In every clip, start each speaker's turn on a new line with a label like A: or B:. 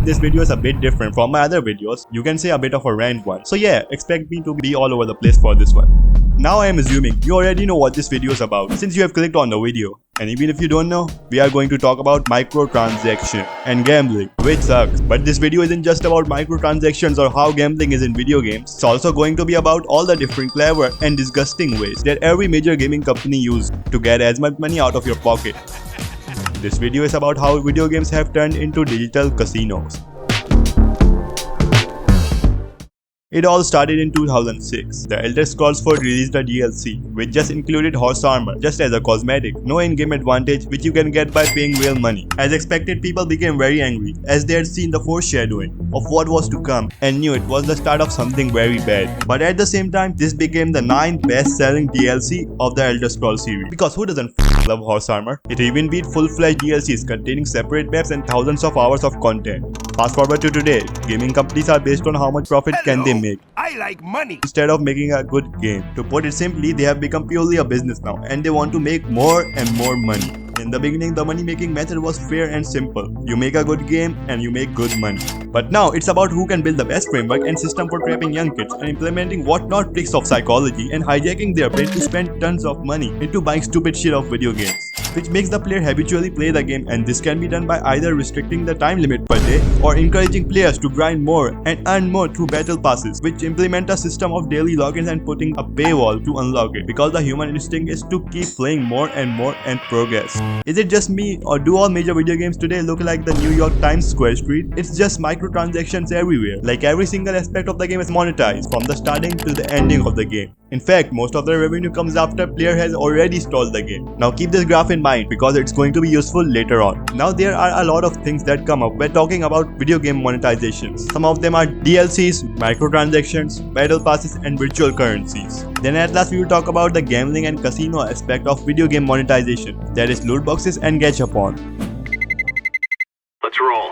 A: this video is a bit different from my other videos, you can say a bit of a rant one. So yeah, expect me to be all over the place for this one. Now I am assuming you already know what this video is about since you have clicked on the video. And even if you don't know, we are going to talk about microtransaction and gambling, which sucks. But this video isn't just about microtransactions or how gambling is in video games. It's also going to be about all the different clever and disgusting ways that every major gaming company uses to get as much money out of your pocket. This video is about how video games have turned into digital casinos. It all started in 2006. The Elder Scrolls 4 released a DLC, which just included horse armor, just as a cosmetic, no in-game advantage which you can get by paying real money. As expected, people became very angry as they had seen the foreshadowing of what was to come and knew it was the start of something very bad. But at the same time, this became the 9th best-selling DLC of the Elder Scrolls series. Because who doesn't love horse armor? It even beat full-fledged DLCs containing separate maps and thousands of hours of content. Fast forward to today, gaming companies are based on how much profit can they make.
B: I like money
A: Instead of making a good game. To put it simply, they have become purely a business now and they want to make more and more money. In the beginning, the money making method was fair and simple. You make a good game and you make good money. But now it's about who can build the best framework and system for trapping young kids and implementing what-not tricks of psychology and hijacking their brain to spend tons of money into buying stupid shit of video games, which makes the player habitually play the game, and this can be done by either restricting the time limit per day or encouraging players to grind more and earn more through battle passes, which implement a system of daily logins and putting a paywall to unlock it, because the human instinct is to keep playing more and progress. Is it just me, or do all major video games today look like the New York Times Square Street? It's just microtransactions everywhere. Like every single aspect of the game is monetized from the starting till the ending of the game. In fact, most of the revenue comes after player has already stalled the game. Now keep this graph in mind because it's going to be useful later on. Now there are a lot of things that come up when talking about video game monetizations. Some of them are DLCs, microtransactions, battle passes and virtual currencies. Then at last we will talk about the gambling and casino aspect of video game monetization, that is loot boxes and gacha.
B: Let's roll.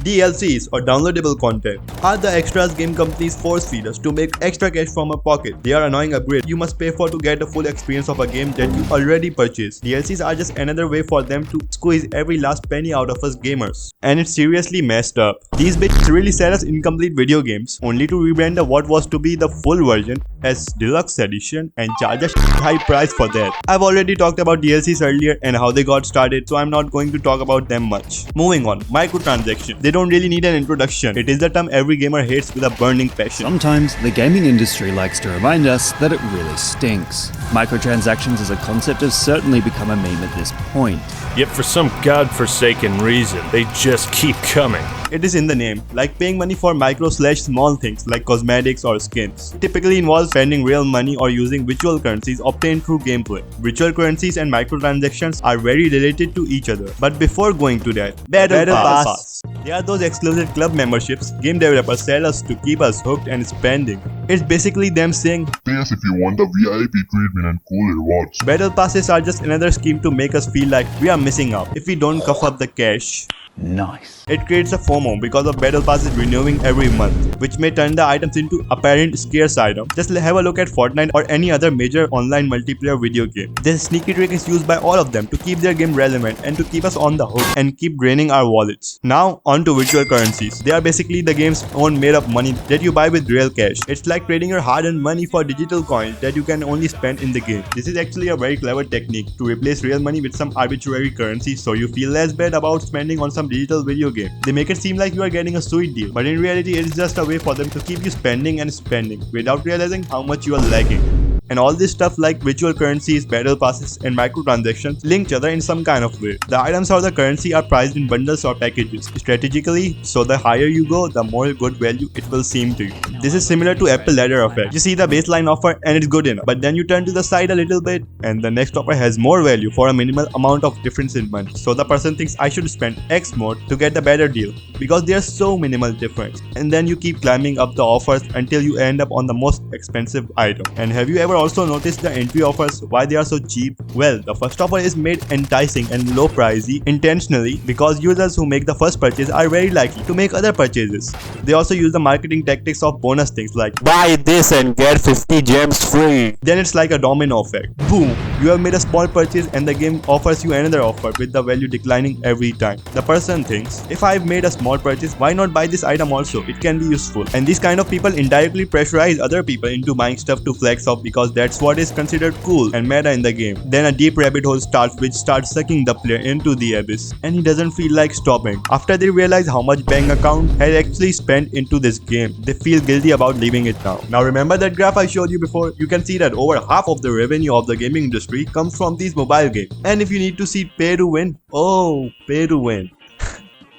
A: DLCs or downloadable content are the extras game companies force feed us to make extra cash from our pocket. They are annoying upgrades you must pay for to get the full experience of a game that you already purchased. DLCs are just another way for them to squeeze every last penny out of us gamers. And it's seriously messed up. These bitches really sell us incomplete video games only to rebrand what was to be the full version as deluxe edition and charge a high price for that. I've already talked about DLCs earlier and how they got started, so I'm not going to talk about them much. Moving on, microtransactions. They don't really need an introduction. It is the term every gamer hates with a burning passion.
C: Sometimes the gaming industry likes to remind us that it really stinks. Microtransactions as a concept have certainly become a meme at this point.
D: Yet for some godforsaken reason, they just keep coming.
A: It is in the name, like paying money for micro/small things like cosmetics or skins. Typically involves spending real money or using virtual currencies obtained through gameplay. Virtual currencies and microtransactions are very related to each other. But before going to that, Battle Pass. They are those exclusive club memberships game developers sell us to keep us hooked and spending. It's basically them saying,
E: pay us if you want the VIP treatment and cool rewards.
A: Battle passes are just another scheme to make us feel like we are missing out if we don't cough up the cash.
C: Nice.
A: It creates a FOMO because of battle passes renewing every month, which may turn the items into apparent scarce items. Just have a look at Fortnite or any other major online multiplayer video game. This sneaky trick is used by all of them to keep their game relevant and to keep us on the hook and keep draining our wallets. Now on to virtual currencies. They are basically the game's own made up money that you buy with real cash. It's like trading your hard-earned money for digital coins that you can only spend in the game. This is actually a very clever technique to replace real money with some arbitrary currency so you feel less bad about spending on some digital video game. They make it seem like you are getting a sweet deal, but in reality it is just a way for them to keep you spending and spending without realizing how much you are lacking. And all this stuff like virtual currencies, battle passes and microtransactions link each other in some kind of way. The items or the currency are priced in bundles or packages strategically, so the higher you go, the more good value it will seem to you. This is similar to Apple ladder effect. You see the baseline offer and it's good enough, but then you turn to the side a little bit and the next offer has more value for a minimal amount of difference in money. So the person thinks I should spend X more to get the better deal because there's so minimal difference. And then you keep climbing up the offers until you end up on the most expensive item. And have you ever also noticed the entry offers, why they are so cheap? Well, the first offer is made enticing and low pricey intentionally because users who make the first purchase are very likely to make other purchases. They also use the marketing tactics of bonus things like buy this and get 50 gems free. Then it's like a domino effect. Boom! You have made a small purchase and the game offers you another offer with the value declining every time. The person thinks, if I've made a small purchase, why not buy this item also? It can be useful. And these kind of people indirectly pressurize other people into buying stuff to flex off because that's what is considered cool and meta in the game. Then a deep rabbit hole starts which starts sucking the player into the abyss and he doesn't feel like stopping. After they realize how much bank account has actually spent into this game, they feel guilty about leaving it now. Now remember that graph I showed you before? You can see that over half of the revenue of the gaming industry comes from these mobile games. And if you need to see pay to win, oh, pay to win.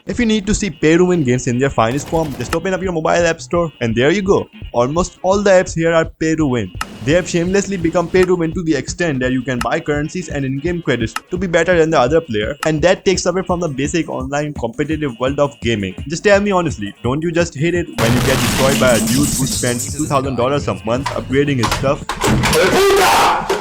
A: If you need to see pay-to-win games in their finest form, just open up your mobile app store and there you go. Almost all the apps here are pay-to-win. They have shamelessly become pay-to-win to the extent that you can buy currencies and in-game credits to be better than the other player, and that takes away from the basic online competitive world of gaming. Just tell me honestly, don't you just hate it when you get destroyed by a dude who spends $2,000 a month upgrading his stuff?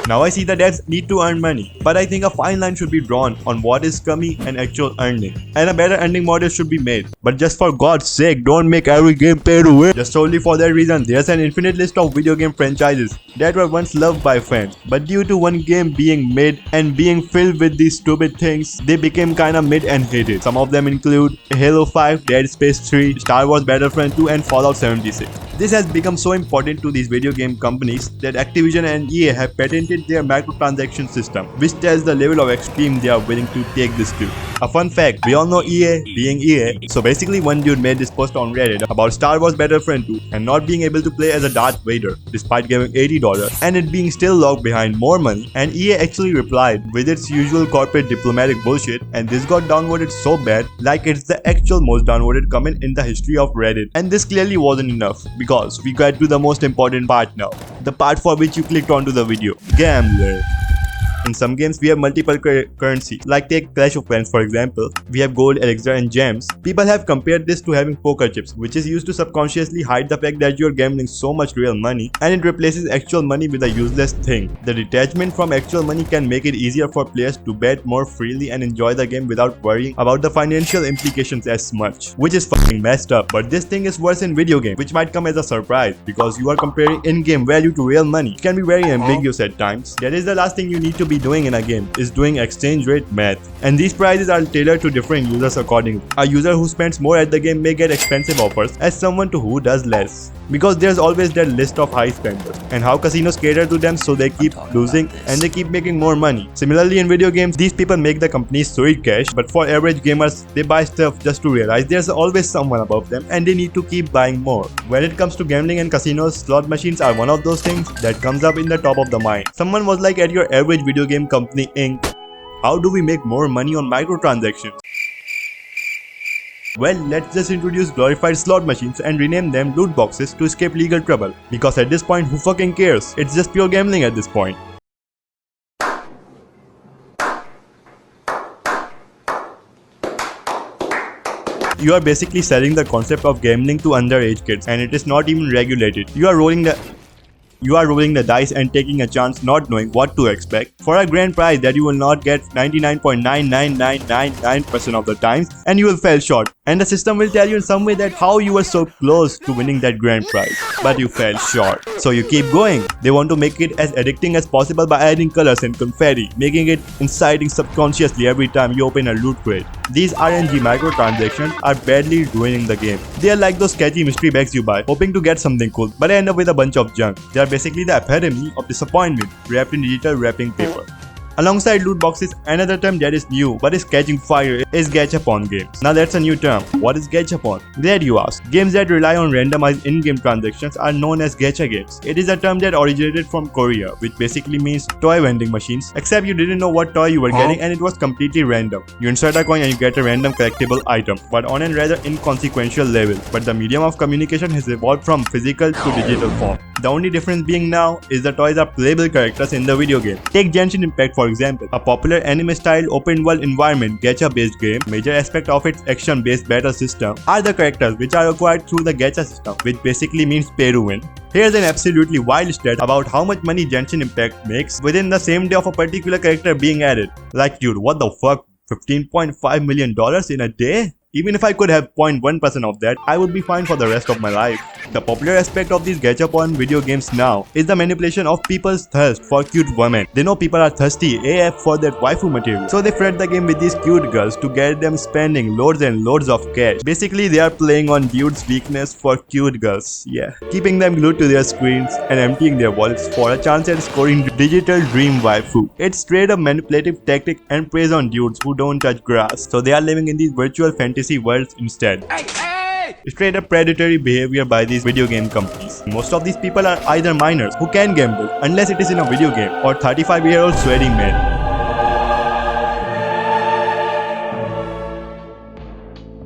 A: Now I see that devs need to earn money, but I think a fine line should be drawn on what is scummy and actual earning, and a better earning model should be made. But just for God's sake, don't make every game pay to win. Just solely for that reason, there's an infinite list of video game franchises that were once loved by fans, but due to one game being made and being filled with these stupid things, they became kinda mid and hated. Some of them include Halo 5, Dead Space 3, Star Wars Battlefront 2 and Fallout 76. This has become so important to these video game companies that Activision and EA have patented their microtransaction system, which tells the level of extreme they are willing to take this to. A fun fact, we all know EA being EA, so basically one dude made this post on Reddit about Star Wars Battlefront 2 and not being able to play as a Darth Vader despite giving $80 and it being still locked behind more money, and EA actually replied with its usual corporate diplomatic bullshit, and this got downvoted so bad, like it's the actual most downvoted comment in the history of Reddit. And this clearly wasn't enough, because we got to the most important part now, the part for which you clicked onto the video, Gambler. In some games, we have multiple currency, like take Clash of Clans for example. We have gold, elixir and gems. People have compared this to having poker chips, which is used to subconsciously hide the fact that you are gambling so much real money and it replaces actual money with a useless thing. The detachment from actual money can make it easier for players to bet more freely and enjoy the game without worrying about the financial implications as much, which is fucking messed up. But this thing is worse in video games, which might come as a surprise because you are comparing in-game value to real money. It can be very ambiguous at times. That is the last thing you need to be doing in a game, is doing exchange rate math, and these prices are tailored to different users accordingly. A user who spends more at the game may get expensive offers as someone who does less, because there's always that list of high spenders, and how casinos cater to them so they keep losing and they keep making more money. Similarly in video games, these people make the companies sweet cash, but for average gamers, they buy stuff just to realize there's always someone above them and they need to keep buying more. When it comes to gambling and casinos, slot machines are one of those things that comes up in the top of the mind. Someone was like, at your average video game company Inc., how do we make more money on microtransactions? Well, let's just introduce glorified slot machines and rename them loot boxes to escape legal trouble. Because at this point, who fucking cares? It's just pure gambling at this point. You are basically selling the concept of gambling to underage kids, and it is not even regulated. You are rolling the dice and taking a chance not knowing what to expect for a grand prize that you will not get 99.99999% of the times, and you will fall short. And the system will tell you in some way that how you were so close to winning that grand prize, but you fell short. So you keep going. They want to make it as addicting as possible by adding colors and confetti, making it inciting subconsciously every time you open a loot crate. These RNG microtransactions are badly ruining the game. They are like those sketchy mystery bags you buy, hoping to get something cool, but end up with a bunch of junk. They are basically the epitome of disappointment, wrapped in digital wrapping paper. Alongside loot boxes, another term that is new but is catching fire is gachapon games. Now that's a new term. What is gachapon? Glad you asked. Games that rely on randomized in-game transactions are known as gacha games. It is a term that originated from Korea, which basically means toy vending machines, except you didn't know what toy you were getting and it was completely random. You insert a coin and you get a random collectible item, but on a rather inconsequential level. But the medium of communication has evolved from physical to digital form. The only difference being now is the toys are playable characters in the video game. Take Genshin Impact for example, a popular anime-style open-world environment gacha-based game. Major aspect of its action-based battle system are the characters, which are acquired through the gacha system, which basically means pay to win. Here's an absolutely wild stat about how much money Genshin Impact makes within the same day of a particular character being added. Like dude, what the fuck? $15.5 million in a day? Even if I could have 0.1% of that, I would be fine for the rest of my life. The popular aspect of these gacha porn video games now is the manipulation of people's thirst for cute women. They know people are thirsty AF for that waifu material, so they flood the game with these cute girls to get them spending loads and loads of cash. Basically, they are playing on dudes' weakness for cute girls, yeah. Keeping them glued to their screens and emptying their wallets for a chance at scoring digital dream waifu. It's straight up manipulative tactic and preys on dudes who don't touch grass, so they are living in these virtual fantasy worlds instead. Straight up predatory behavior by these video game companies. Most of these people are either minors who can gamble unless it is in a video game, or 35-year-old sweating men.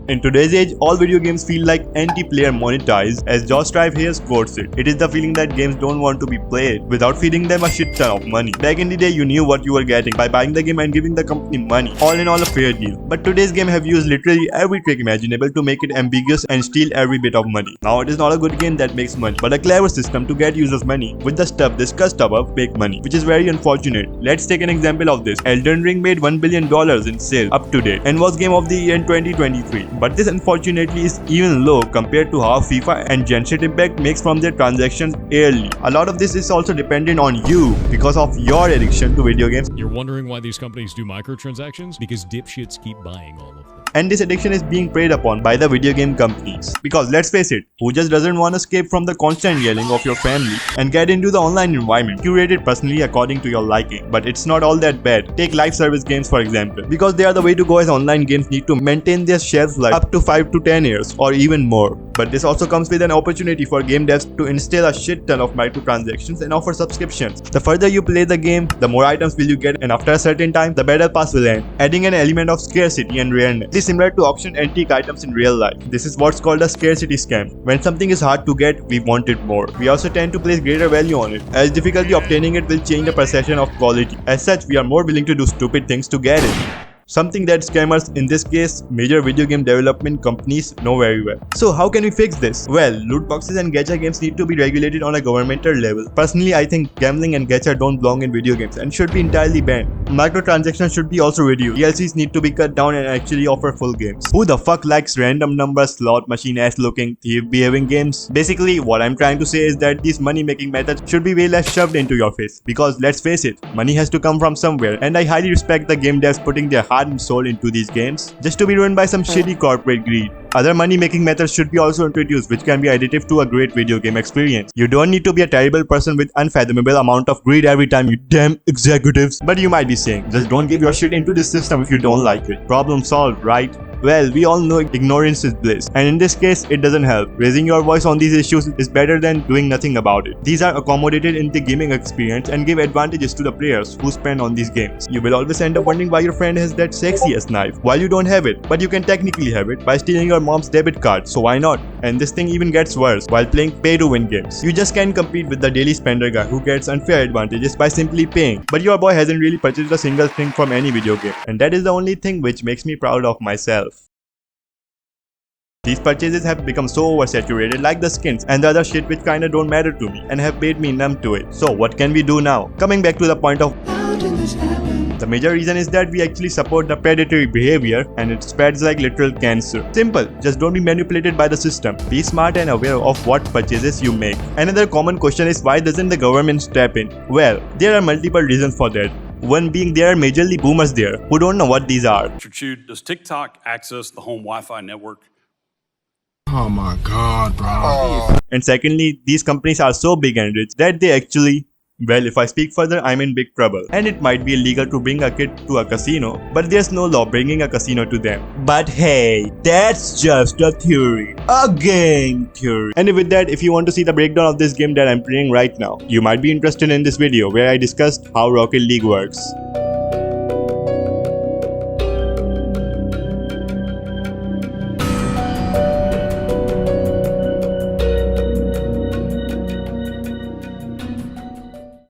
A: In today's age, all video games feel like anti-player monetized, as Josh Strive here quotes it. It is the feeling that games don't want to be played without feeding them a shit ton of money. Back in the day, you knew what you were getting by buying the game and giving the company money. All in all, a fair deal. But today's game have used literally every trick imaginable to make it ambiguous and steal every bit of money. Now it is not a good game that makes money, but a clever system to get users money with the stuff discussed above make money, which is very unfortunate. Let's take an example of this. Elden Ring made $1 billion in sales up to date and was game of the year in 2023. But this unfortunately is even low compared to how FIFA and Genshin Impact makes from their transactions yearly. A lot of this is also dependent on you because of your addiction to video games.
B: You're wondering why these companies do microtransactions? Because dipshits keep buying all of them.
A: And this addiction is being preyed upon by the video game companies. Because let's face it, who just doesn't want to escape from the constant yelling of your family and get into the online environment, curated personally according to your liking. But it's not all that bad. Take live service games for example. Because they are the way to go, as online games need to maintain their shelf life up to 5 to 10 years or even more. But this also comes with an opportunity for game devs to instill a shit ton of microtransactions and offer subscriptions. The further you play the game, the more items will you get, and after a certain time, the battle pass will end, adding an element of scarcity and rareness. This is similar to auction antique items in real life. This is what's called a scarcity scam. When something is hard to get, we want it more. We also tend to place greater value on it, as difficulty obtaining it will change the perception of quality. As such, we are more willing to do stupid things to get it. Something that scammers, in this case major video game development companies, know very well. So how can we fix this? Well, loot boxes and gacha games need to be regulated on a governmental level. Personally, I think gambling and gacha don't belong in video games and should be entirely banned. Microtransactions should be also reduced. DLCs need to be cut down and actually offer full games. Who the fuck likes random number slot machine ass looking thief behaving games? Basically, what I'm trying to say is that these money making methods should be way less shoved into your face. Because let's face it, money has to come from somewhere, and I highly respect the game devs putting their heart and soul into these games just to be ruined by some shitty corporate greed. Other money-making methods should be also introduced which can be additive to a great video game experience. You don't need to be a terrible person with unfathomable amount of greed every time, you damn executives. But you might be saying, just don't give your shit into this system if you don't like it. Problem solved, right? Well, we all know ignorance is bliss, and in this case, it doesn't help. Raising your voice on these issues is better than doing nothing about it. These are accommodated in the gaming experience and give advantages to the players who spend on these games. You will always end up wondering why your friend has that sexiest knife while you don't have it, but you can technically have it by stealing your mom's debit card, so why not? And this thing even gets worse while playing pay-to-win games. You just can't compete with the daily spender guy who gets unfair advantages by simply paying. But your boy hasn't really purchased a single thing from any video game, and that is the only thing which makes me proud of myself. These purchases have become so oversaturated like the skins and the other shit which kinda don't matter to me and have made me numb to it. So what can we do now? Coming back to the point of the major reason is that we actually support the predatory behavior and it spreads like literal cancer. Simple, just don't be manipulated by the system. Be smart and aware of what purchases you make. Another common question is, why doesn't the government step in? Well, there are multiple reasons for that. One being there are majorly boomers there who don't know what these are.
F: Does TikTok access the home Wi-Fi network?
G: Oh my god, bro.
A: And secondly, these companies are so big and rich that they actually, well, if I speak further, I'm in big trouble. And it might be illegal to bring a kid to a casino, but there's no law bringing a casino to them. But hey, that's just a theory. A game theory. And with that, if you want to see the breakdown of this game that I'm playing right now, you might be interested in this video where I discussed how Rocket League works.